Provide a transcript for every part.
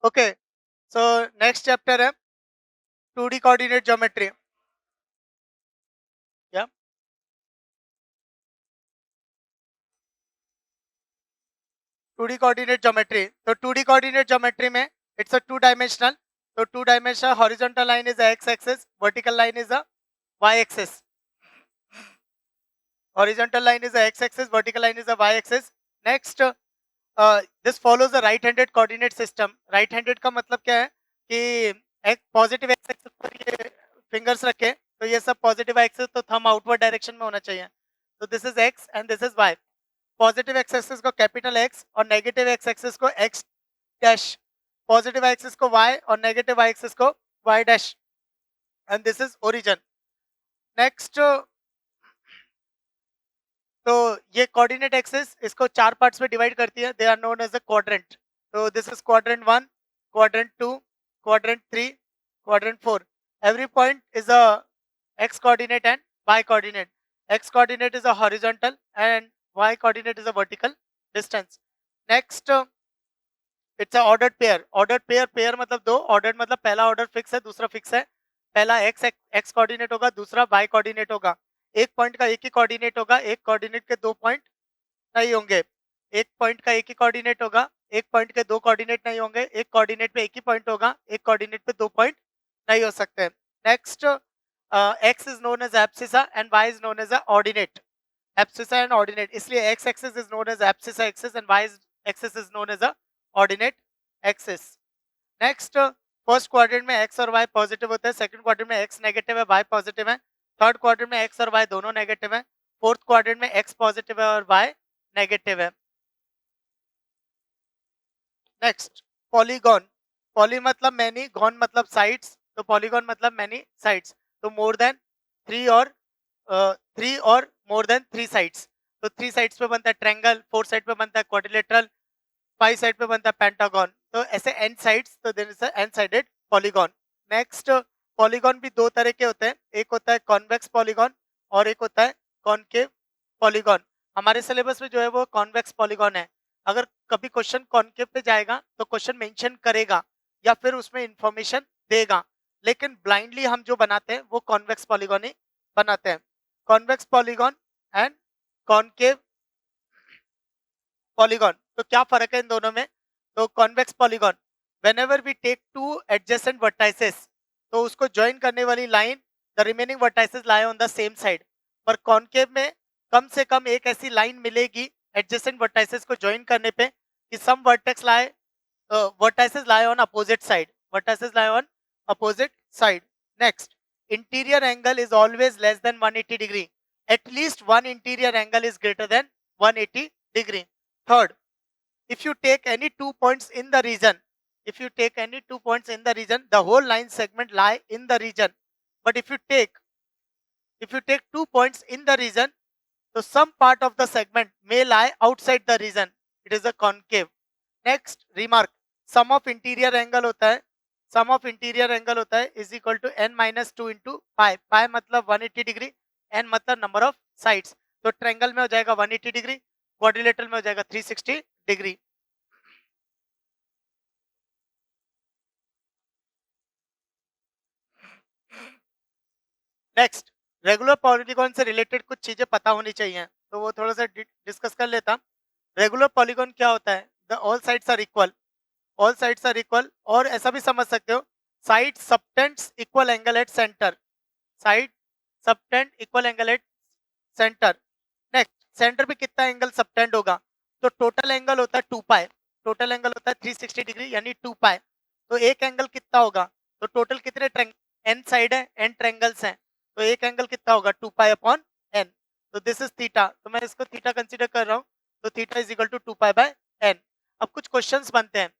Okay, so next chapter है 2D coordinate geometry. या 2D coordinate geometry, तो 2D coordinate geometry में it's a two dimensional. तो two dimensional horizontal line is x axis, vertical line is a y axis. Horizontal line is the x-axis, vertical line is the y-axis. Next, this follows the right-handed coordinate system. Right-handed का मतलब क्या है कि एक positive x axis पर ये fingers रखे, तो ये सब पॉजिटिव एक्सिस, तो थंब आउटवर्ड डायरेक्शन में होना चाहिए। तो this is x and this is y. Positive x axis को कैपिटल एक्स और नेगेटिव एक्स एक्सिस को एक्स डैश, पॉजिटिव एक्सिस को वाई और नेगेटिव वाई एक्सिस को y dash, and this is origin. Next, तो ये कोऑर्डिनेट एक्सिस इसको चार पार्ट्स में डिवाइड करती है, they are known as a quadrant. तो this is quadrant 1, quadrant 2, quadrant 3, quadrant 4। Every point is a x coordinate and y coordinate. X coordinate is a horizontal and y coordinate is a vertical distance. Next, it's a ordered pair. Ordered pair, pair मतलब दो, ordered मतलब पहला order fix है, दूसरा fix है। पहला x coordinate होगा, दूसरा y कोऑर्डिनेट होगा। एक पॉइंट का एक ही कोऑर्डिनेट होगा, एक कोऑर्डिनेट के दो पॉइंट नहीं होंगे। एक पॉइंट का एक ही कोऑर्डिनेट होगा, एक पॉइंट के दो कोऑर्डिनेट नहीं होंगे। एक कोऑर्डिनेट पे एक ही पॉइंट होगा, एक कोऑर्डिनेट पे दो पॉइंट नहीं हो सकते। Next, x is known as abscissa and y is known as a ordinate. Abscissa and ordinate, इसलिए x axis is known as abscissa axis and y axis is known as a ordinate axis. Next, first quadrant में x और y positive होते हैं, second quadrant में x negative है, y positive है, third quadrant में x और y दोनों नेगेटिव है, फोर्थ क्वाड्रेंट में x पॉजिटिव है और y नेगेटिव है। Next, polygon. पॉली मतलब मैनी, गॉन मतलब साइड्स, तो पॉलीगॉन मतलब मैनी साइड्स। तो मोर देन थ्री और थ्री और मोर देन थ्री साइड्स। तो थ्री साइड्स पे बनता है ट्रायंगल, फोर साइड पे बनता है क्वाड्रिलेटरल, फाइव साइड पे बनता है पेंटागन। तो ऐसे एन साइड्स, तो there is a n sided polygon. Next, polygon भी दो तरह के होते हैं, एक होता है कॉन्वेक्स पॉलीगॉन और एक होता है कॉनकेव पॉलीगॉन। हमारे सिलेबस में जो है वो कॉन्वेक्स पॉलीगॉन है। अगर कभी क्वेश्चन कॉनकेव पे जाएगा तो क्वेश्चन मेंशन करेगा या फिर उसमें इंफॉर्मेशन देगा, लेकिन ब्लाइंडली हम जो बनाते हैं वो कॉन्वेक्स पॉलीगॉन ही बनाते हैं। Convex polygon and concave polygon, तो क्या फर्क है इन दोनों में? तो convex polygon, whenever we take two adjacent vertices, तो उसको ज्वाइन करने वाली line, the remaining vertices lie on the same side. पर कॉनकेव में कम से कम एक ऐसी लाइन मिलेगी एडजेसेंट वर्टाइसेस को ज्वाइन करने पे कि some vertex lie, vertices lie on opposite side, vertices lie on opposite side. Next, interior angle is always less than 180 degree, at least one interior angle is greater than 180 degree. Third, if you take any 2 points in the region, if you take any 2 points in the region, the whole line segment lie in the region. But if you take 2 points in the region, so some part of the segment may lie outside the region, it is a concave. Next remark, sum of interior angle होता है, sum of interior angle होता है is equal to n minus two into pi. Pi मतलब 180 डिग्री, n मतलब number of sides. तो triangle में हो जाएगा 180 डिग्री, क्वाड्रिलेटरल में हो जाएगा 360 डिग्री। नेक्स्ट, रेगुलर पॉलीगॉन से रिलेटेड कुछ चीजें पता होनी चाहिए, तो वो थोड़ा सा डिस्कस कर लेता। रेगुलर पॉलीगॉन क्या होता है? The all sides are equal, all sides are equal, और ऐसा भी समझ सकते हो side subtends equal angle at centre, side subtend equal angle at centre. Next, centre पे कितना एंगल सबटेंड होगा? तो टोटल एंगल होता है 2 पाई, टोटल एंगल होता है 360 डिग्री यानी 2 पाई। तो एक एंगल कितना होगा? तो टोटल कितने एन साइड है, एन ट्रायंगल्स हैं, तो एक एंगल कितना होगा? 2 पाई अपॉन एन। तो दिस इज थीटा, तो मैं इसको थीटा कंसीडर कर रहा हूँ, तो theta is equal to 2 pi by n. अब कुछ क्वेश्चंस बनते हैं।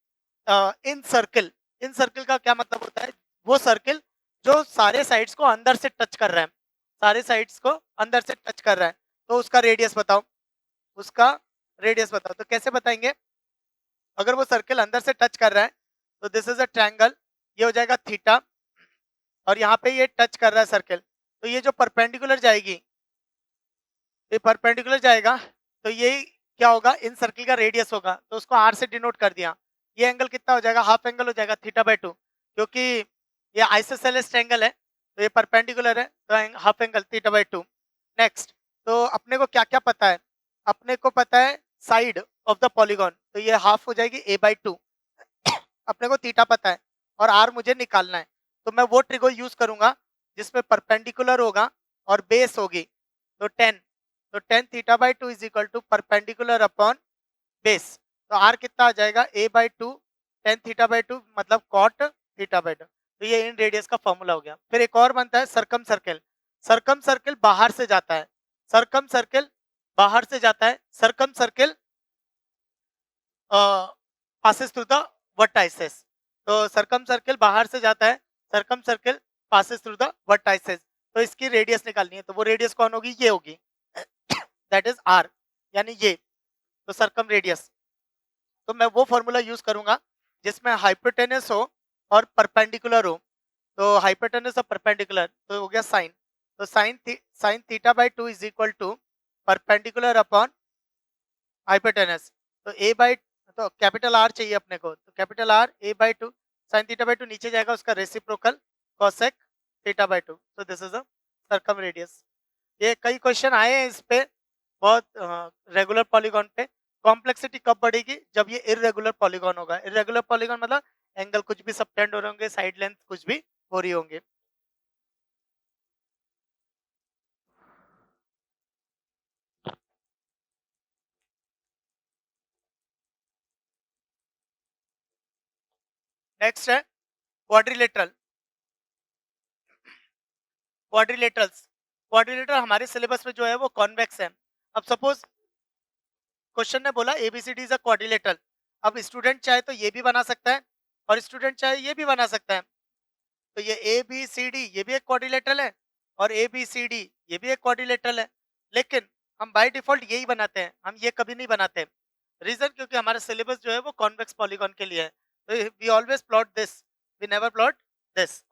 इन सर्किल, इन सर्किल का क्या मतलब होता है? वो सर्किल जो सारे साइड्स को अंदर से टच कर रहा है, सारे साइड्स को अंदर से टच कर रहा है, तो उसका रेडियस बताओ, उसका रेडियस बताओ। तो कैसे बताएंगे? अगर वो सर्किल अंदर से टच कर रहा है तो दिस इज अ ट्रायंगल, ये हो जाएगा थीटा, और यहाँ पे ये टच कर रहा है सर्किल, तो ये जो परपेंडिकुलर जाएगी, ये परपेंडिकुलर जाएगा, तो ये क्या होगा? इन सर्किल का रेडियस होगा, तो उसको आर से डिनोट कर दिया। ये एंगल कितना हो जाएगा, हाफ एंगल हो जाएगा θ/2, क्योंकि ये आइसोसेलेस ट्रायंगल है तो ये परपेंडिकुलर है तो हाफ एंगल θ/2। नेक्स्ट, तो अपने को क्या क्या पता है, अपने को पता है साइड ऑफ द पॉलीगॉन, तो ये हाफ हो जाएगी a/2। अपने को थीटा पता है और आर मुझे निकालना है, तो मैं वो ट्रिगो यूज करूंगा जिसमें परपेंडिकुलर होगा और बेस होगी, तो 10, तो 10 θ/2 is equal to perpendicular upon base, तो आर कितना आ जाएगा a/2, 10 θ/2 मतलब कॉट θ/2, तो ये इन रेडियस का फॉर्मूला हो गया। फिर एक और बनता है सरकम सर्कल, सरकम सर्कल बाहर से जाता है, सरकम सर्कल बाहर से जाता है, circumcircle passes through the vertices, तो सरकम सर्कल बाहर से जाता है, circumcircle passes through the vertices, तो इसकी रेडियस निकालनी है, तो वो रेडियस कौन होगी, ये होगी, दैट इज आर, यानी ये, तो सरकम रेडियस, तो मैं वो फॉर्मूला यूज करूंगा जिसमें हाइपोटेनस हो और परपेंडिकुलर हो, तो हाइपोटेनस और परपेंडिकुलर तो हो गया साइन, तो sine θ/2 is equal to perpendicular upon hypotenuse, तो ए बाई, तो कैपिटल आर चाहिए अपने को, तो कैपिटल आर a/2 साइन θ/2 नीचे जाएगा उसका रेसिप्रोकल कोसेक θ/2, तो this is a circum radius. ये कई क्वेश्चन आए हैं इस पे, बहुत रेगुलर पॉलीगॉन पे। कॉम्प्लेक्सिटी कब बढ़ेगी, जब ये इरेगुलर पॉलीगॉन होगा, इरेगुलर पॉलीगॉन मतलब एंगल कुछ भी सबटेंड हो रहे होंगे, साइड लेंथ कुछ भी हो रही होंगे। नेक्स्ट है क्वाड्रिलेटरल, क्वाड्रिलेटरल्स, क्वाड्रिलेटरल हमारे सिलेबस में जो है वो कॉन्वेक्स है। अब सपोज क्वेश्चन ने बोला एबीसीडी इज अ क्वाड्रिलेटरल, अब स्टूडेंट चाहे तो ये भी बना सकता है और स्टूडेंट चाहे ये भी बना सकता है, तो ये ए बी सी डी ये भी एक क्वाड्रिलेटरल है और ए बी सी डी ये भी एक क्वाड्रिलेटरल है, लेकिन हम बाय डिफॉल्ट यही बनाते हैं, हम ये कभी नहीं बनाते। रीजन, क्योंकि हमारा सिलेबस जो है वो कॉन्वेक्स पॉलीगॉन के लिए है, तो we always plot this, we never plot this.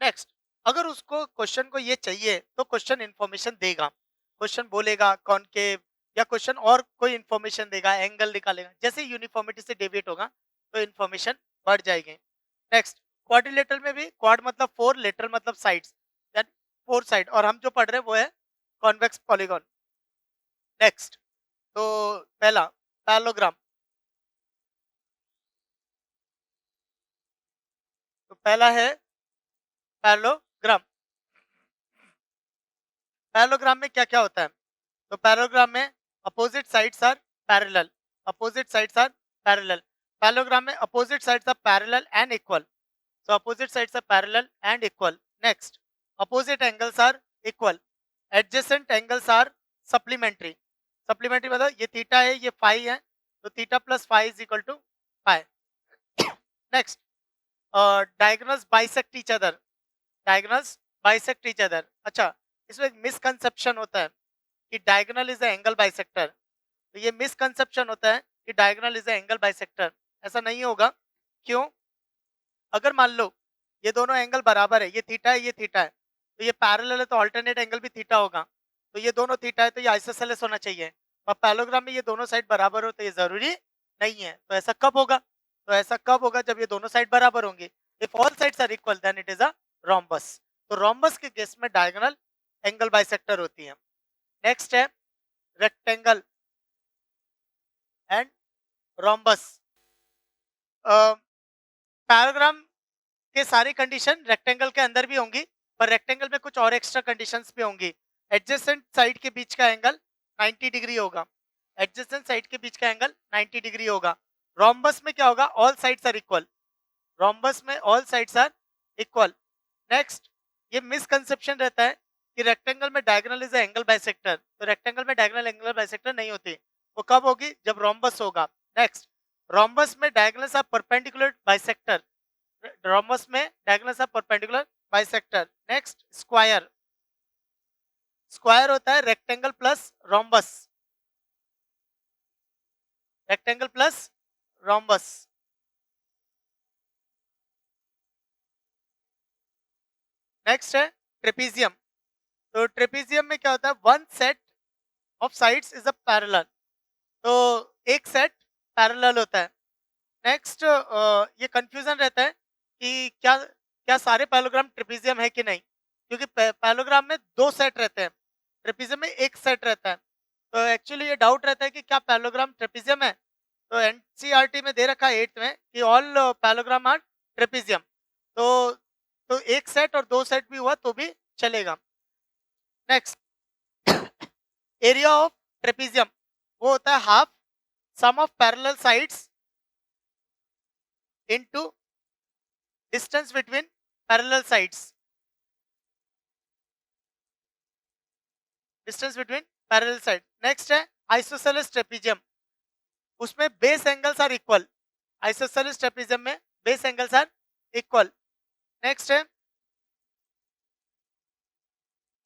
Next, अगर उसको क्वेश्चन को ये चाहिए तो क्वेश्चन इंफॉर्मेशन देगा, क्वेश्चन बोलेगा कॉनकेव, या क्वेश्चन और कोई इंफॉर्मेशन देगा, एंगल निकालेगा, जैसे यूनिफॉर्मिटी से डेविएट होगा तो इंफॉर्मेशन बढ़ जाएगी। नेक्स्ट, क्वाड्रिलेटरल में भी क्वाड मतलब फोर, लेटरल मतलब साइड्स, यानी फोर साइड, और हम जो पढ़ रहे हैं वो है कॉन्वेक्स पॉलीगॉन। नेक्स्ट, तो पहला पैरेललोग्राम, तो पहला है पैरेललोग्राम। पैरेललोग्राम में क्या क्या होता है, तो पैरेललोग्राम में opposite sides are parallel, opposite sides are parallel, parallelogram में opposite sides are parallel and equal, so opposite sides are parallel and equal. Next, opposite angles are equal, adjacent angles are supplementary, supplementary मतलब ये theta है ये phi है, तो theta plus phi is equal to phi. Next, diagonals bisect each other, diagonals bisect each other. अच्छा, इसमें एक misconception होता है कि diagonal is a angle bisector, तो ये मिसकंसेप्शन होता है कि diagonal is a angle bisector, ऐसा नहीं होगा। क्यों, अगर मान लो ये दोनों एंगल बराबर है, ये थीटा है ये थीटा है, तो ये पैरेलल है तो अल्टरनेट एंगल भी थीटा होगा, तो ये दोनों थीटा है तो ये आइसोसेलेस होना चाहिए, और पैरेललोग्राम में ये दोनों साइड बराबर हो तो ये जरूरी नहीं है, तो ऐसा कब होगा, तो ऐसा कब होगा जब ये दोनों साइड बराबर होंगे, if all sides are equal then it is a rhombus, तो रोम्बस के केस में डायगोनल एंगल बाइसेक्टर होती है। नेक्स्ट है रेक्टेंगल एंड रोम्बस। पैराग्राम के सारी कंडीशन रेक्टेंगल के अंदर भी होंगी, पर रेक्टेंगल में कुछ और एक्स्ट्रा कंडीशंस भी होंगी। एडजेसेंट साइड के बीच का एंगल 90 डिग्री होगा, एडजेसेंट साइड के बीच का एंगल 90 डिग्री होगा। रोम्बस में क्या होगा, all sides are equal, rhombus में all sides are equal. Next, ये मिसकंसेप्शन रहता है कि रेक्टेंगल में डायगोनल इज एंगल बाइसेक्टर, तो रेक्टेंगल में डायगोनल एंगल बाइसेक्टर नहीं होती, वो कब होगी, जब रोम्बस होगा। नेक्स्ट, रोम्बस में diagonals are perpendicular bisector, rhombus में diagonals are perpendicular bisector. Next, square, square होता है rectangle plus rhombus, rectangle plus rhombus. Next है ट्रेपीजियम, तो ट्रेपीजियम में क्या होता है, one set of sides is a parallel, तो एक सेट पैरेलल होता है। नेक्स्ट ये कंफ्यूजन रहता है कि क्या क्या सारे पैलोग्राम ट्रेपेजियम है कि नहीं, क्योंकि पैलोग्राम में 2 सेट रहते हैं, ट्रेपेजियम में 1 सेट रहता है। तो एक्चुअली ये डाउट रहता है कि क्या पैलोग्राम ट्रेपेजियम है। तो एनसीईआरटी में दे रखा है 8th में कि ऑल पैलोग्राम आर ट्रेपेजियम। तो 1 सेट और 2 सेट भी हुआ तो भी चलेगा। नेक्स्ट एरिया ऑफ ट्रेपेजियम वो होता है half sum of parallel sides into distance between parallel sides, distance between parallel side. Next है आइसोसेलेस ट्रेपेजियम, उसमें base angles are equal. Isosceles trapezium में base angles are equal. Next है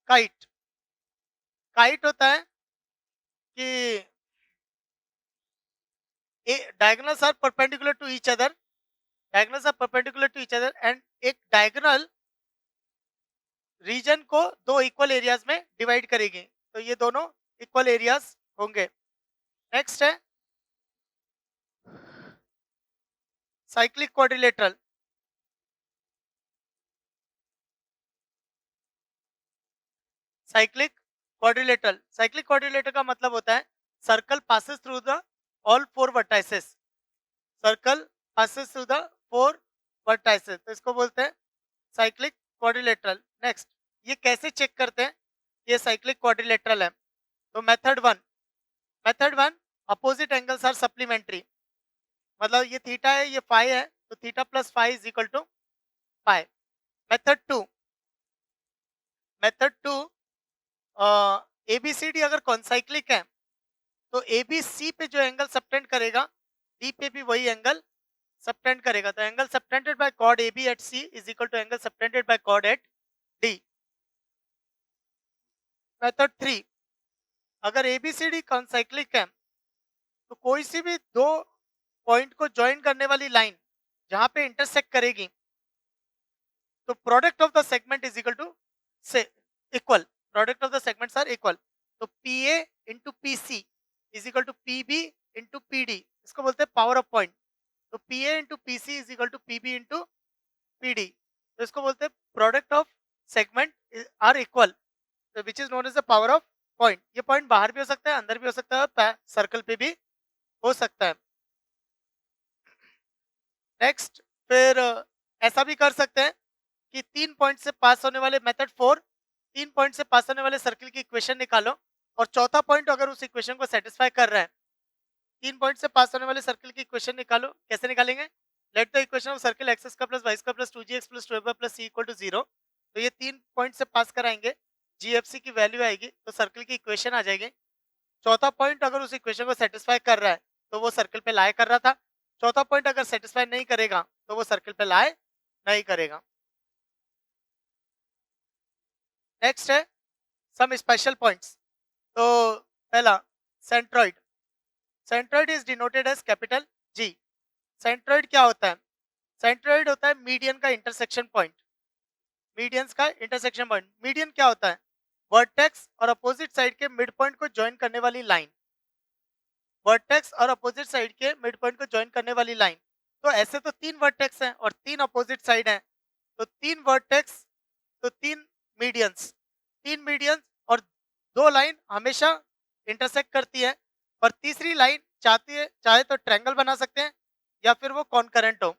kite. Kite होता है कि diagonals are perpendicular to each other, diagonals are perpendicular to each other and एक diagonal region को 2 equal areas में divide करेगी, तो ये दोनों इक्वल एरियाज होंगे। नेक्स्ट है cyclic quadrilateral. Cyclic quadrilateral, cyclic quadrilateral का मतलब होता है circle passes through the all 4 vertices, circle passes through the 4 vertices, तो इसको बोलते हैं साइक्लिक क्वाड्रिलेटरल। नेक्स्ट ये कैसे चेक करते हैं ये साइक्लिक क्वाड्रिलेटरल है। तो method 1 opposite angles are supplementary, मतलब ये थीटा है ये फाई है, तो theta plus phi is equal to phi. Method 2 ABCD अगर कॉन्साइक्लिक है तो एबीसी पे जो एंगल सबटेंड करेगा डी पे भी वही एंगल सबटेंड करेगा, तो angle subtended by chord AB at C is equal to angle subtended by chord at D। Method 3 अगर एबीसीडी कॉन्साइक्लिक है तो कोई सी भी 2 पॉइंट को ज्वाइन करने वाली लाइन जहां पे इंटरसेक्ट करेगी तो product of the segment is equal to से equal, product of the segments are equal. तो PA into PC is equal to PB into PD, इसको बोलते हैं पावर ऑफ पॉइंट। तो PA into PC is equal to PB into PD, तो इसको बोलते हैं product of segment are equal, तो which is known as the power of point. ये पॉइंट बाहर भी हो सकता है, अंदर भी हो सकता है, सर्कल पे भी हो सकता है। नेक्स्ट फिर ऐसा भी कर सकते हैं कि 3 पॉइंट से पास होने वाले मेथड 4, 3 पॉइंट से पास होने वाले सर्कल की इक्वेशन निकालो और चौथा पॉइंट अगर उस इक्वेशन को सेटिस्फाई कर रहा है, 3 पॉइंट से पास होने वाले सर्कल की इक्वेशन निकालो। कैसे निकालेंगे? Let the equation of circle x square plus y square plus 2gx plus 12y plus c equal to 0। तो ये 3 पॉइंट से पास कराएंगे, GFC की वैल्यू आएगी तो सर्कल की इक्वेशन आ जाएगी। चौथा पॉइंट अगर उस इक्वेशन को सेटिस्फाई कर रहा है तो वो सर्कल पे लाई कर रहा था, चौथा पॉइंट अगर सेटिस्फाई नहीं करेगा तो वो सर्कल पे लाई नहीं करेगा। नेक्स्ट है सम स्पेशल पॉइंट्स। तो पहला centroid, centroid is denoted as capital G। Centroid क्या होता है? सेंट्रॉइड होता है मीडियन का इंटरसेक्शन पॉइंट, मीडियंस का इंटरसेक्शन पॉइंट। मीडियन क्या होता है? वर्टेक्स और अपोजिट साइड के मिड पॉइंट को ज्वाइन करने वाली लाइन, वर्टेक्स और अपोजिट साइड के मिड पॉइंट को ज्वाइन करने वाली लाइन। तो ऐसे तो 3 वर्टेक्स हैं और 3 अपोजिट साइड हैं, तो 3 वर्टेक्स तो 3 मीडियंस, 3 मीडियंस और 2 लाइन हमेशा इंटरसेक्ट करती है, और तीसरी लाइन चाहे तो ट्रायंगल बना सकते हैं या फिर वो कॉन्करेंट हो,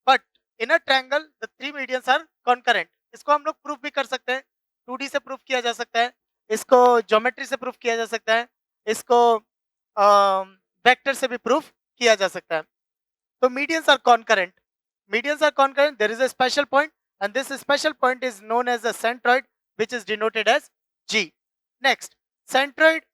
but in a triangle the 3 medians are concurrent. इसको हम लोग प्रूफ भी कर सकते हैं, 2D से प्रूफ किया जा सकता है, इसको ज्योमेट्री से प्रूफ किया जा सकता है, इसको वेक्टर से भी प्रूफ किया जा सकता है। तो medians are concurrent, medians are concurrent, there is a special point and this special point is known as the centroid which is denoted as G। next centroid,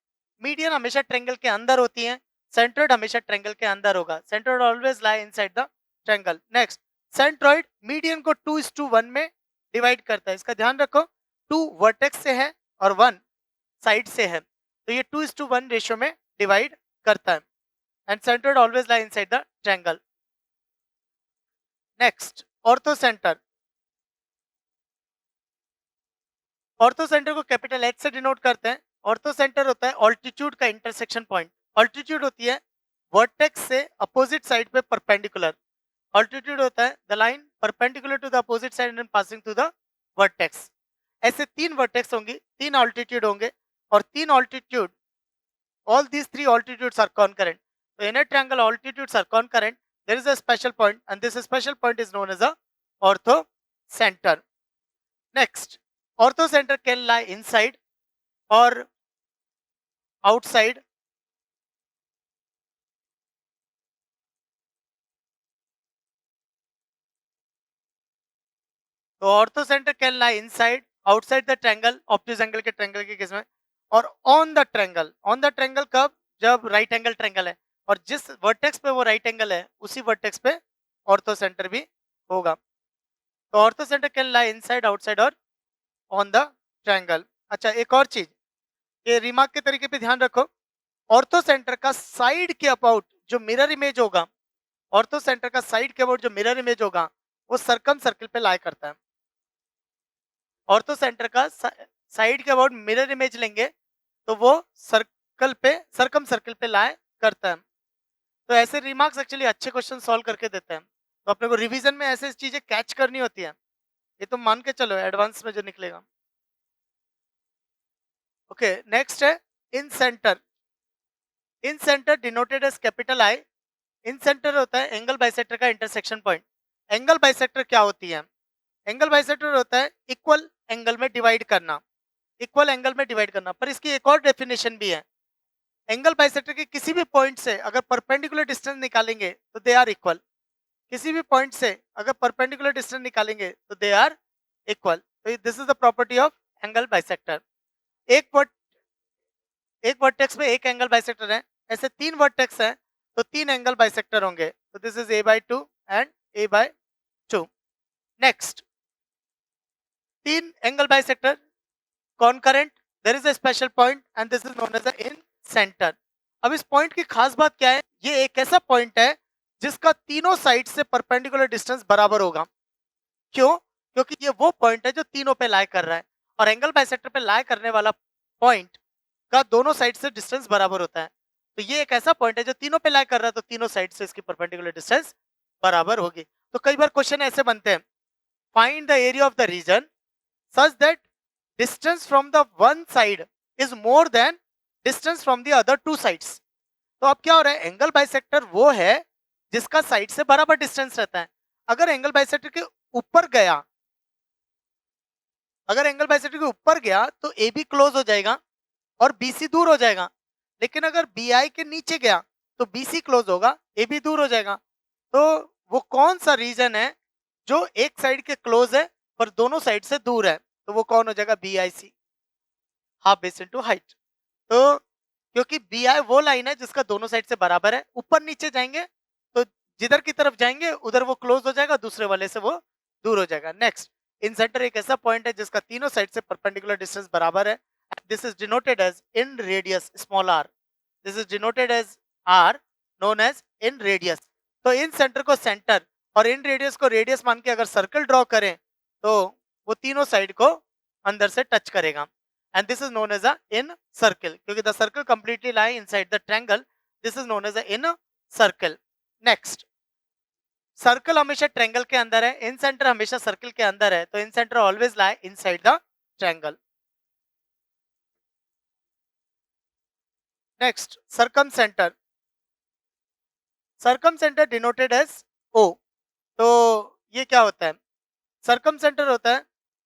median हमेशा ट्रायंगल के अंदर होती है, centroid हमेशा ट्रायंगल के अंदर होगा, centroid always lie inside the triangle। next centroid median को 2:1 में डिवाइड करता है, इसका ध्यान रखो, 2 वर्टेक्स से है और 1 साइड से है, तो ये 2:1 रेशियो में डिवाइड करता है, and centroid always lie inside the triangle। Next ortho centre, ortho centre को कैपिटल H से डिनोट करते हैं। ऑर्थो सेंटर होता है ऑल्टीट्यूड का इंटरसेक्शन पॉइंट, ऑल्टीट्यूड होती है वर्टेक्स से अपोजिट साइड पे परपेंडिकुलर, ऑल्टीट्यूड होता है the line perpendicular to the opposite side and passing to the vertex. ऐसे 3 वर्टेक्स होंगी, 3 ऑल्टीट्यूड होंगे और 3 altitude, all these 3 altitudes are concurrent. So in a triangle altitudes are concurrent, there is a special point and this special point is known as a orthocenter. Next, orthocenter can lie inside or outside. तो ortho centre can lie inside outside the triangle, obtuse angle के triangle के case में, और on the triangle. On the triangle कब? जब right angle triangle है और जिस वर्टेक्स पे वो राइट एंगल है उसी वर्टेक्स पे ऑर्थो सेंटर भी होगा। तो ortho centre can lie inside outside और ऑन द ट्रायंगल। अच्छा, एक और चीज, ये रिमार्क के तरीके पे ध्यान रखो, ऑर्थो सेंटर का साइड के अबाउट जो मिरर इमेज होगा, ऑर्थो सेंटर का साइड के अबाउट जो मिरर इमेज होगा वो सर्कम सर्कल पे लाई करता है। ऑर्थो सेंटर का साइड के अबाउट मिरर इमेज लेंगे तो वो सर्कल पे, सर्कम सर्कल पे लाई करता है। तो ऐसे रिमार्क्स एक्चुअली अच्छे क्वेश्चन सॉल्व करके देते हैं, तो अपने को रिवीजन में ऐसे चीजें कैच करनी होती है, ये तो मान के चलो एडवांस में जो निकलेगा। ओके, नेक्स्ट है incenter. Incenter denoted as capital I. Incenter होता है एंगल बाइसेक्टर का इंटरसेक्शन पॉइंट। एंगल बाइसेक्टर क्या होती है? एंगल बाइसेक्टर होता है इक्वल एंगल में डिवाइड करना, इक्वल एंगल में डिवाइड करना। पर इसकी एक और डेफिनेशन भी है, एंगल बाइसेक्टर के किसी भी पॉइंट से अगर परपेंडिकुलर डिस्टेंस निकालेंगे तो दे आर इक्वल। किसी भी पॉइंट से अगर परपेंडिकुलर डिस्टेंस निकालेंगे तो दे आर इक्वल। तो this is the property of angle bisector. एक वर्टेक्स में एक एंगल बाइसेक्टर है, ऐसे 3 वर्टेक्स हैं तो 3 एंगल बाइसेक्टर होंगे। तो this is a/2 and a/2। Next, 3 angle bisector concurrent, there is a special point and this is known as the incentre. अब इस पॉइंट की खास बात क्या है? ये एक ऐसा पॉइंट है जिसका तीनों साइड से परपेंडिकुलर डिस्टेंस बराबर होगा। क्यों? क्योंकि ये वो पॉइंट है जो तीनों पे लाई कर रहा है और एंगल बाइसेक्टर पे लाई करने वाला पॉइंट का दोनों साइड से डिस्टेंस बराबर होता है। तो ये एक ऐसा पॉइंट है जो तीनों पे लाई कर रहा है, तो तीनों साइड से इसकी परपेंडिकुलर डिस्टेंस बराबर होगी। तो कई बार क्वेश्चन ऐसे बनते हैं, find the area of the region such that distance from the one side is more than distance from the other 2 sides. तो अब क्या हो रहा है, एंगल बाइसेक्टर वो है जिसका साइड से बराबर डिस्टेंस रहता है। अगर एंगल बाइसेक्टर के ऊपर गया, अगर एंगल बाइसेक्टर के ऊपर गया तो ए बी क्लोज हो जाएगा और BC दूर हो जाएगा। लेकिन अगर BI के नीचे गया तो BC क्लोज होगा, AB दूर हो जाएगा। तो वो कौन सा रीजन है जो एक साइड के क्लोज है पर दोनों साइड से दूर है? तो वो कौन हो जाएगा? BIC, half base into height. तो क्योंकि BI वो लाइन है जिसका दोनों साइड से बराबर है, ऊपर नीचे जाएंगे तो जिधर की तरफ जाएंगे उधर वो क्लोज हो जाएगा, दूसरे वाले से वो दूर हो जाएगा। नेक्स्ट, इन सेंटर एक ऐसा पॉइंट है जिसका तीनों साइड से परपेंडिकुलर डिस्टेंस बराबर है। This is denoted as in radius small r. This is denoted as r known as in radius. तो इन सेंटर को सेंटर और इन रेडियस को रेडियस मान के अगर सर्कल ड्रॉ करें तो वो तीनों साइड को अंदर से टच करेगा and this is known as a incircle, क्योंकि the circle completely lie inside the triangle, this is known as a incircle. Next, circle हमेशा ट्रायंगल के अंदर है, इन सेंटर हमेशा सर्कल के अंदर है, तो incenter always lie inside the triangle. Next, circumcenter. Circumcenter denoted as O। तो ये क्या होता है? सर्कमसेंटर होता है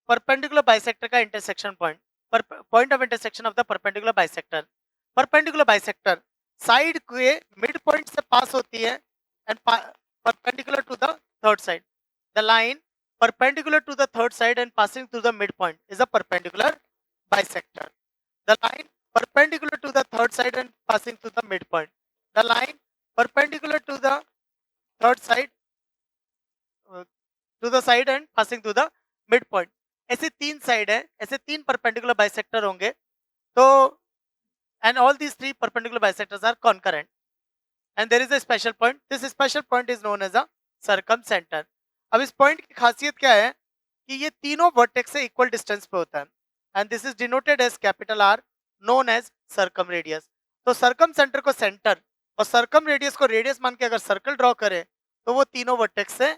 परपेंडिकुलर बाइसेक्टर का intersection point, point of intersection of the perpendicular bisector. Perpendicular bisector side के मिड पॉइंट से पास होती है and perpendicular to the third side. The line perpendicular to the third side and passing through the mid point is a perpendicular bisector. The line perpendicular to the third side and passing through the midpoint. The line perpendicular to the third side to the side and passing through the midpoint. ऐसे 3 side है, ऐसे 3 perpendicular bisector होंगे। तो and all these 3 perpendicular bisectors are concurrent and there is a special point. This special point is known as a circumcenter. अब इस point की खासियत क्या है कि ये तीनों वर्टेक्स से इक्वल डिस्टेंस पे होता है and this is denoted as capital R known as circumradius. तो सर्कम सेंटर को सेंटर और सर्कम रेडियस को रेडियस मान के अगर सर्कल ड्रॉ करे तो वो तीनों वर्टेक्स से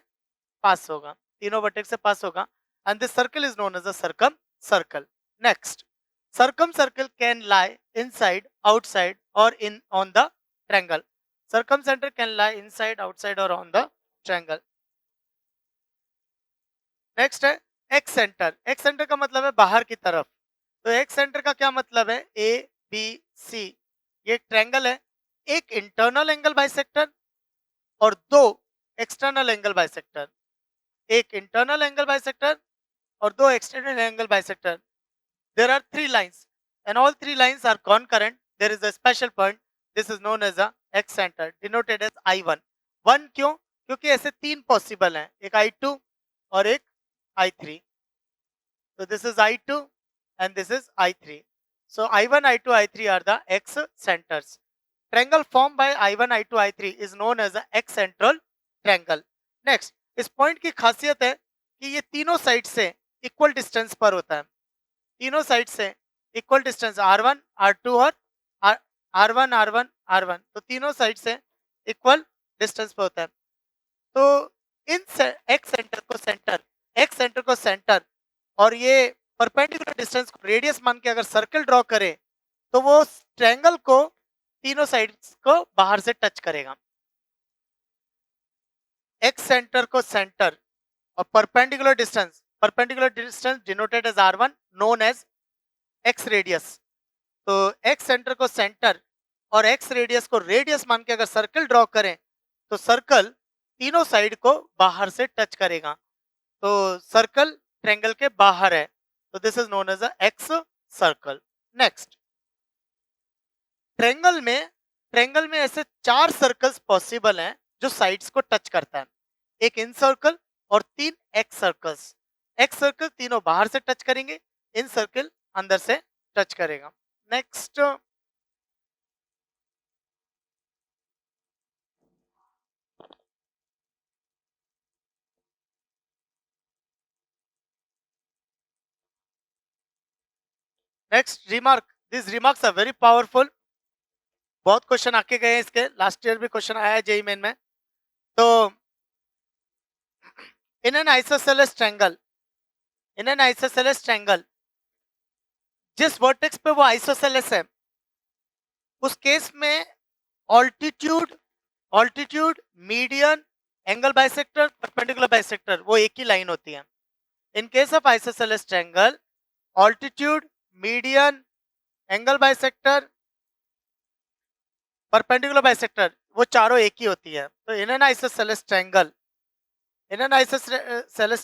पास होगा, तीनों वर्टेक्स से पास होगा, and this circle is known as a circumcircle. Next, circumcircle can lie inside, outside और in on the triangle. Circumcenter can lie inside, outside और ऑन द ट्रायंगल. नेक्स्ट है x centre. Excenter का मतलब है बाहर की तरफ. तो एक्स सेंटर का क्या मतलब है? ए बी सी, ये एक ट्रायंगल है, एक इंटरनल एंगल बाइसेक्टर और दो एक्सटर्नल एंगल बाइसेक्टर. एक इंटरनल एंगल बाइसेक्टर और दो external angle bisector. There are three lines and all three lines are concurrent. There is a special point. This is known as a X center, denoted as I1. 1 क्यों? क्योंकि ऐसे तीन possible हैं, एक I2 और एक I3. So this is I2 and this is I3. So I1, I2, I3 are the X centers. Triangle formed by I1, I2, I3 is known as a X central triangle. Next, इस point की खासियत है कि ये तीनों side से equal distance पर होता है. तीनों साइड से इक्वल डिस्टेंस R1, R2 और R1, R1, R1, तो तीनों साइड से इक्वल डिस्टेंस पे होता है. तो इन एक्स सेंटर को सेंटर, एक्स सेंटर को सेंटर और ये परपेंडिकुलर डिस्टेंस को रेडियस मान के अगर सर्कल ड्रॉ करे तो वो ट्रायंगल को तीनों साइड्स को बाहर से टच करेगा. एक्स सेंटर को सेंटर और perpendicular distance denoted as R1, known as exradius. तो एक्स सेंटर को सेंटर और एक्स रेडियस को रेडियस मान के अगर सर्कल ड्रॉ करें तो सर्कल तीनों साइड को बाहर से टच करेगा. तो सर्कल ट्रायंगल के बाहर है, तो this is known as a excircle. Next, triangle में ऐसे चार सर्कल्स पॉसिबल हैं जो साइड्स को टच करता है. एक इन सर्कल और तीन एक्स सर्कल्स. एक्स सर्कल तीनों बाहर से टच करेंगे, इन सर्कल अंदर से टच करेगा. Next, next remark. This remarks are very powerful. बहुत क्वेश्चन आके गए हैं इसके, लास्ट ईयर भी क्वेश्चन आया है जेईई मेन में. तो इन एन आइसोसेलेस ट्रायंगल जिस वर्टेक्स पे वो आइसोसेलेस है उस केस में altitude, median, angle bisector, perpendicular bisector वो एक ही लाइन होती है. इन case of isosceles triangle, altitude, median, angle bisector, perpendicular bisector वो चारों एक ही होती है. तो in an isosceles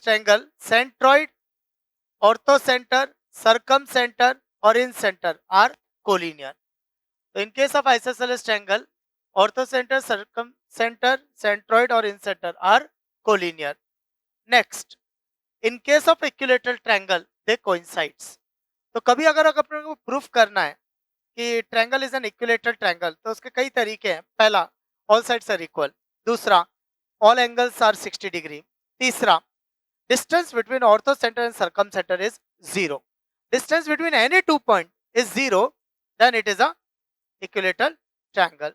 triangle centroid, ortho centre, circum centre और इन सेंटर आर कोलिनियर. तो इन case of isosceles triangle, ortho centre, circum centre, centroid और incenter are collinear. Next, in case of equilateral triangle they coincides. तो कभी अगर अपने को proof करना है कि triangle is an equilateral triangle तो उसके कई तरीके हैं. पहला, ऑल साइड्स आर इक्वल. दूसरा, ऑल एंगल्स आर 60 डिग्री. तीसरा, distance between orthocenter and circumcenter is 0. Distance between any two point is 0, then it is a equilateral triangle.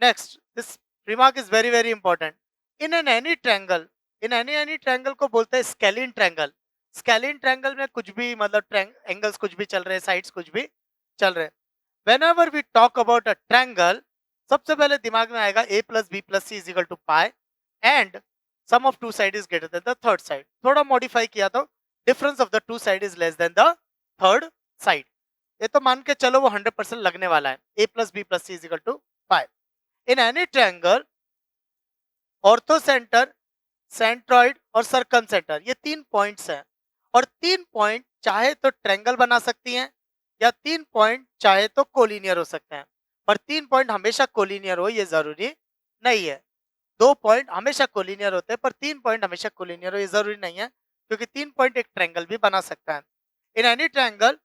Next, this remark is very very important. In any triangle को बोलते हैं scalene triangle. Scalene triangle में कुछ भी मतलब angles कुछ भी चल रहे हैं, साइड्स कुछ भी चल रहे हैं. Whenever we talk about a triangle, सबसे पहले दिमाग में आएगा a plus b plus c is equal to pi and sum of two side is greater than the third side. थोड़ा modify किया तो difference of the two side is less than the third side. ये तो मान के चलो वो 100% लगने वाला है. a plus b plus c is equal to pi. In any triangle, ortho centre, centroid और सर्कम सेंटर ये तीन पॉइंट्स हैं और तीन पॉइंट चाहे तो ट्रायंगल बना सकती हैं या तीन पॉइंट चाहे तो कोलिनियर हो सकते हैं. पर तीन पॉइंट हमेशा कोलिनियर हो ये जरूरी नहीं है. दो पॉइंट हमेशा कोलिनियर होते हैं पर तीन पॉइंट हमेशा कोलिनियर हो ये जरूरी नहीं है, क्योंकि तीन पॉइंट एक ट्रायंगल भी बना सकता है. इन एनी ट्रायंगल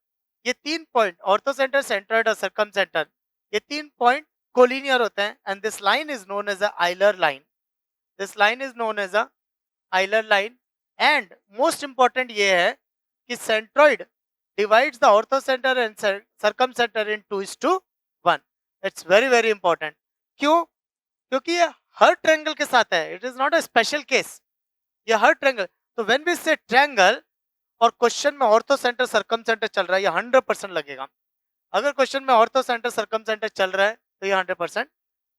ये तीन पॉइंट ऑर्थो सेंटर, सेंट्रॉइड और सर्कम सेंटर ये तीन पॉइंट कोलिनियर होते हैं. And this line is known as a Euler line. This line is known as a Euler line. And most important ये है कि centroid divides the ortho center and circum center in 2:1. It's very very important. क्यों? क्योंकि ये हर triangle के साथ है, it is not a special case, ये हर ट्रायंगल। तो व्हेन वी से ट्रायंगल और क्वेश्चन में ऑर्थो सेंटर सर्कम सेंटर चल रहा है, ये 100% लगेगा। अगर क्वेश्चन में ऑर्थो सेंटर सर्कम सेंटर चल रहा है तो ये 100%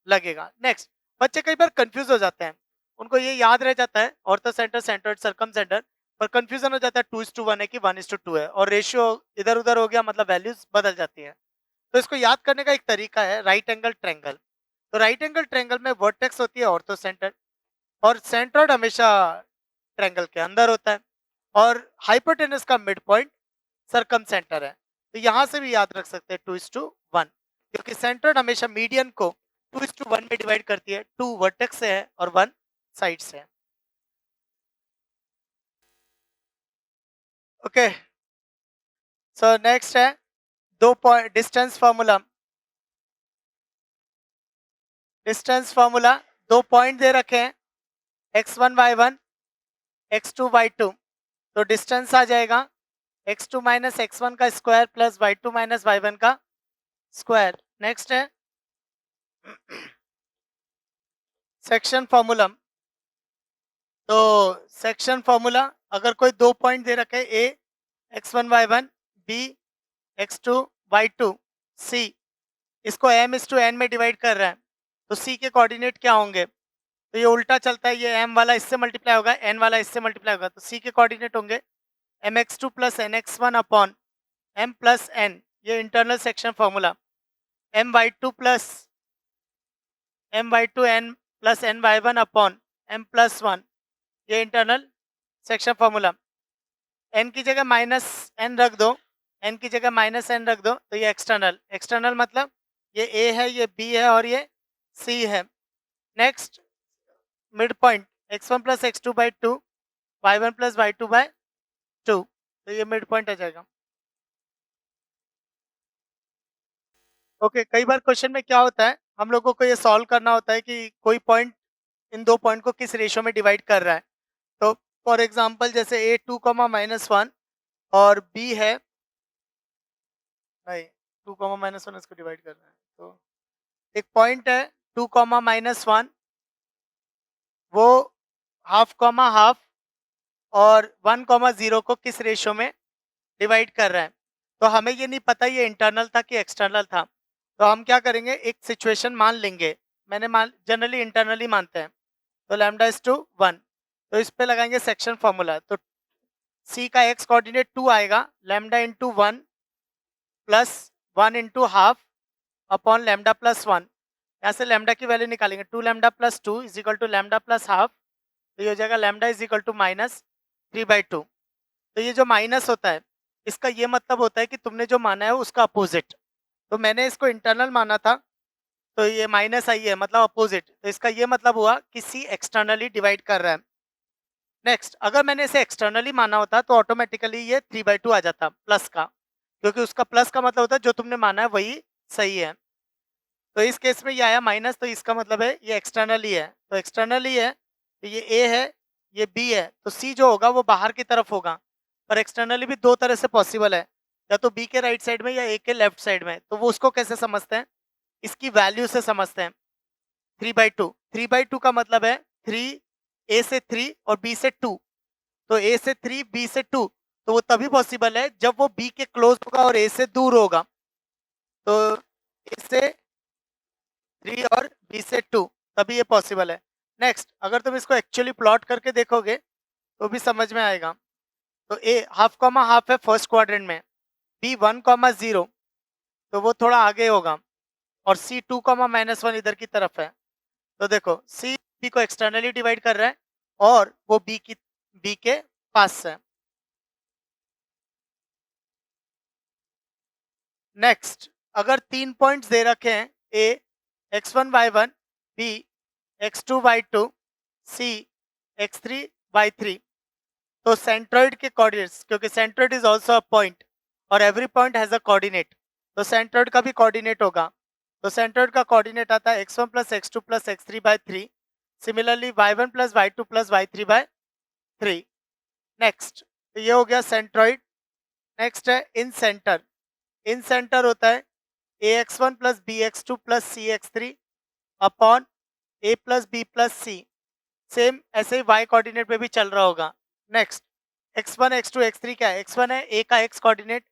लगेगा। नेक्स्ट, बच्चे कई बार कंफ्यूज हो जाते हैं, उनको ये याद रह जाता है ortho centre centred circum centre, पर कंफ्यूजन हो जाता है 2:1 है कि 1:2 है, और रेशियो इधर उधर हो गया, मतलब वैल्यूज बदल जाती है। तो इसको याद करने का एक तरीका है राइट एंगल ट्रायंगल। तो राइट एंगल ट्रायंगल में वर्टेक्स होती है ऑर्थो सेंटर, और सेंट्रोइड हमेशा ट्रायंगल के अंदर होता है, और हाइपोटेनस का मिड पॉइंट सर्कम सेंटर है। तो यहां से भी याद रख सकते हैं 2:1, क्योंकि सेंट्रोइड हमेशा मीडियन को 2:1 में डिवाइड करती है, 2 वर्टेक्स से है और 1 साइड से है। ओके, सो नेक्स्ट है 2 point distance formula. Distance formula, 2 point दे रखे हैं x1 y1 x2 y2, तो डिस्टेंस आ जाएगा x2 माइनस x1 का square plus y2 minus y1 का स्क्वायर। नेक्स्ट है सेक्शन फार्मूला। तो सेक्शन फार्मूला, अगर कोई 2 पॉइंट दे रखे ए x1 y1 b x2 y2 c, इसको m/n में डिवाइड कर रहा है, तो c के कोऑर्डिनेट क्या होंगे? तो ये उल्टा चलता है, ये m वाला इससे मल्टीप्लाई होगा, n वाला इससे मल्टीप्लाई होगा, तो c के कोऑर्डिनेट होंगे mx2 plus nx1 upon m plus n, ये internal section formula, my2 plus my2 n plus ny1 upon m plus 1, ये इंटरनल सेक्शन फार्मूला। n की जगह माइनस n रख दो, n की जगह माइनस n रख दो, तो ये एक्सटर्नल, एक्सटर्नल मतलब ये a है, ये b है और ये c है। Next, mid point x1 plus x2 by 2 y1 plus y2 by 2, तो ये मिड पॉइंट आ जाएगा। ओके, कई बार क्वेश्चन में क्या होता है, हम लोगों को ये सॉल्व करना होता है कि कोई पॉइंट इन 2 पॉइंट को किस रेशियो में डिवाइड कर रहा है। तो फॉर एग्जांपल जैसे a2 -1 और b है, नहीं 2 -1 इसको डिवाइड कर रहा है, तो एक पॉइंट है 2 -1, वो हाफ कॉमा हाफ और 1 0 को किस रेशियो में डिवाइड कर रहा है। तो हमें ये नहीं पता ये इंटरनल था कि एक्सटर्नल था, तो हम क्या करेंगे, एक सिचुएशन मान लेंगे, मैंने मान जनरली इंटरनली मानते हैं, तो λ/1, तो इस पे लगाएंगे सेक्शन फॉर्मूला। तो c का x कोऑर्डिनेट 2 आएगा, λ/1 plus 1 into half upon lambda plus 1, यहाँ से लैम्डा की वैल्यू निकालेंगे, 2 lambda plus 2 is equal to lambda plus half, तो ये हो जाएगा लैम्डा इज इक्वल टू -3/2। तो ये जो माइनस होता है, इसका ये मतलब होता है कि तुमने जो माना है उसका अपोजिट, तो मैंने इसको इंटरनल माना था, तो ये माइनस आई है मतलब अपोजिट, तो इसका ये मतलब हुआ कि सी एक्सटर्नली डिवाइड कर रहा है। नेक्स्ट, अगर मैंने इसे एक्सटर्नली माना होता तो ऑटोमेटिकली ये 3/2 आ जाता प्लस का, क्योंकि उसका प्लस का मतलब होता है जो तुमने माना है वही सही है। तो इस केस में ये आया माइनस, तो इसका मतलब है ये एक्सटर्नली है, तो एक्सटर्नली है, तो ये ए है, ये बी है, तो सी जो होगा वो बाहर की तरफ होगा, पर एक्सटर्नली भी 2 तरह से पॉसिबल है, या तो बी के राइट साइड में या ए के लेफ्ट साइड में। तो वो उसको कैसे समझते हैं, इसकी वैल्यू से समझते हैं। 3/2, 3/2 का मतलब है 3, ए से 3 और बी से 2, तो ए से 3 बी से 2, तो वो तभी पॉसिबल है जब वो बी के क्लोज होगा और ए से दूर होगा, तो ए से 3 और बी से 2, तभी ये पॉसिबल है। नेक्स्ट, अगर तुम इसको एक्चुअली प्लॉट करके देखोगे तो भी समझ में आएगा। तो ए हाफ कॉमा हाफ है फर्स्ट क्वाड्रेंट में, बी 1, 0, तो वो थोड़ा आगे होगा, और सी 2, -1 इधर की तरफ है। तो देखो सी बी को एक्सटर्नली डिवाइड कर रहा है और वो बी के पास है। नेक्स्ट, अगर 3 पॉइंट्स दे रखे हैं ए x1 y1 b x2 y2 c x3 y3, तो सेंट्रोइड के कोऑर्डिनेट्स, क्योंकि centroid is also a point और every point has a coordinate, तो सेंट्रोइड का भी कोऑर्डिनेट होगा, तो सेंट्रोइड का कोऑर्डिनेट आता है x1 plus x2 plus x3 by 3, similarly y1 plus y2 plus y3 by 3। Next, तो ये हो गया सेंट्रोइड। नेक्स्ट है इन सेंटर, इन सेंटर होता है ax1 plus bx2 plus cx3 upon A plus B plus C. Same ऐसे ही Y coordinate पे भी चल रहा होगा। नेक्स्ट x1 x2 x3 क्या है? x1 है ए का x कोऑर्डिनेट,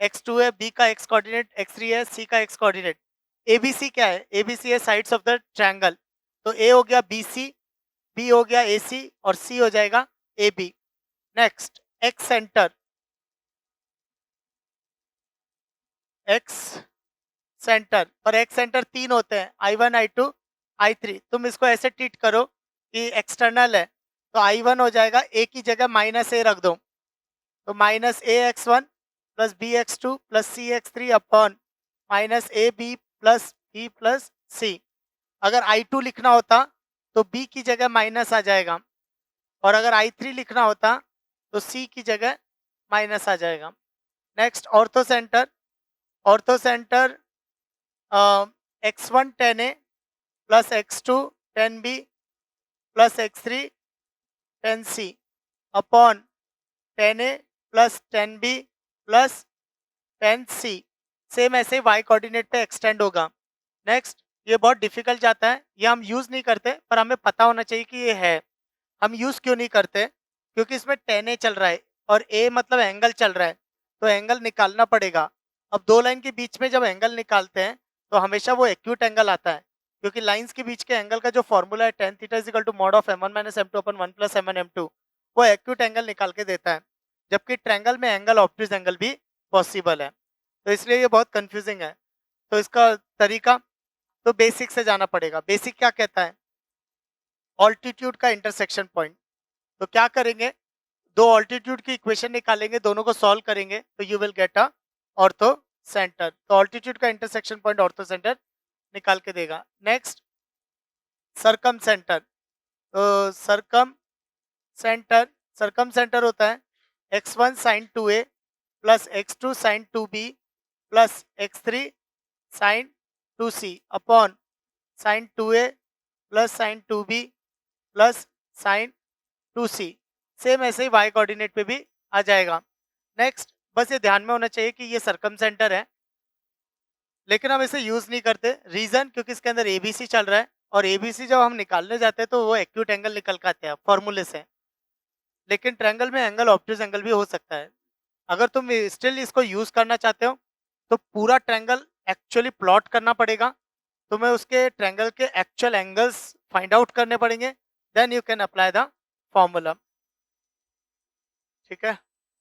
x2 है बी का x कोऑर्डिनेट, x3 है सी का x कोऑर्डिनेट। एबीसी क्या है? एबीसी है साइड्स ऑफ द ट्रायंगल। तो ए हो गया बीसी, बी हो गया एसी और सी हो जाएगा AB. Next x centre, excentre और एक्स सेंटर तीन होते हैं, I1 I2 I3। तुम इसको ऐसे ट्रीट करो कि एक्सटर्नल है, तो I1 हो जाएगा ए की जगह माइनस ए रख दो, तो minus A x one plus B x two plus C x three upon minus A B plus C. अगर I2 लिखना होता तो बी की जगह माइनस आ जाएगा, और अगर I3 लिखना होता तो सी की जगह माइनस आ जाएगा। Next ortho centre, ortho centre x1 10a plus x2 10b plus x3 10c upon 10a plus 10b plus 10c। Same ऐसे y कोऑर्डिनेट पे एक्सटेंड होगा। नेक्स्ट ये बहुत डिफिकल्ट जाता है, ये हम यूज नहीं करते पर हमें पता होना चाहिए कि ये है। हम यूज क्यों नहीं करते? क्योंकि इसमें 10a चल रहा है और a मतलब एंगल चल रहा है, तो एंगल निकालना पड़ेगा। अब दो लाइन के बीच में जब एंगल निकालते हैं तो हमेशा वो एक्यूट एंगल आता है, क्योंकि लाइंस के बीच के एंगल का जो फॉर्मूला है tan theta is equal to mod of m1 minus m2 upon 1 plus m1 m2, वो एक्यूट एंगल निकाल के देता है। जबकि ट्रायंगल में एंगल ऑब्ट्यूज एंगल भी पॉसिबल है, तो इसलिए ये बहुत कंफ्यूजिंग है। तो इसका तरीका तो बेसिक से जाना पड़ेगा। बेसिक क्या कहता है? ऑल्टीट्यूड का इंटरसेक्शन पॉइंट। तो क्या करेंगे, दो ऑल्टीट्यूड की इक्वेशन निकालेंगे, दोनों को सॉल्व करेंगे तो you will get a ortho centre. तो ऑल्टीट्यूड का इंटरसेक्शन पॉइंट ऑर्थो सेंटर निकाल के देगा। नेक्स्ट सरकम सेंटर, तो सरकम सेंटर होता है x1 sin 2a plus x2 sin 2b plus x3 sin 2c upon sin 2a plus sin 2b plus sin 2c। Same ऐसे ही y coordinate पे भी आ जाएगा। नेक्स्ट बस ये ध्यान में होना चाहिए कि ये सरकम सेंटर है, लेकिन हम इसे यूज नहीं करते। रीजन क्योंकि इसके अंदर एबीसी चल रहा है, और एबीसी जब हम निकालने जाते हैं तो वो एक्यूट एंगल निकल के आते हैं फॉर्मूले से। लेकिन ट्रायंगल में एंगल ऑब्ट्यूज एंगल भी हो सकता है। अगर तुम स्टिल इसको यूज करना चाहते हो तो पूरा ट्रायंगल एक्चुअली प्लॉट करना पड़ेगा, तुम्हें उसके ट्रायंगल के एक्चुअल एंगल्स फाइंड आउट करने पड़ेंगे, then you can apply the formula. ठीक है।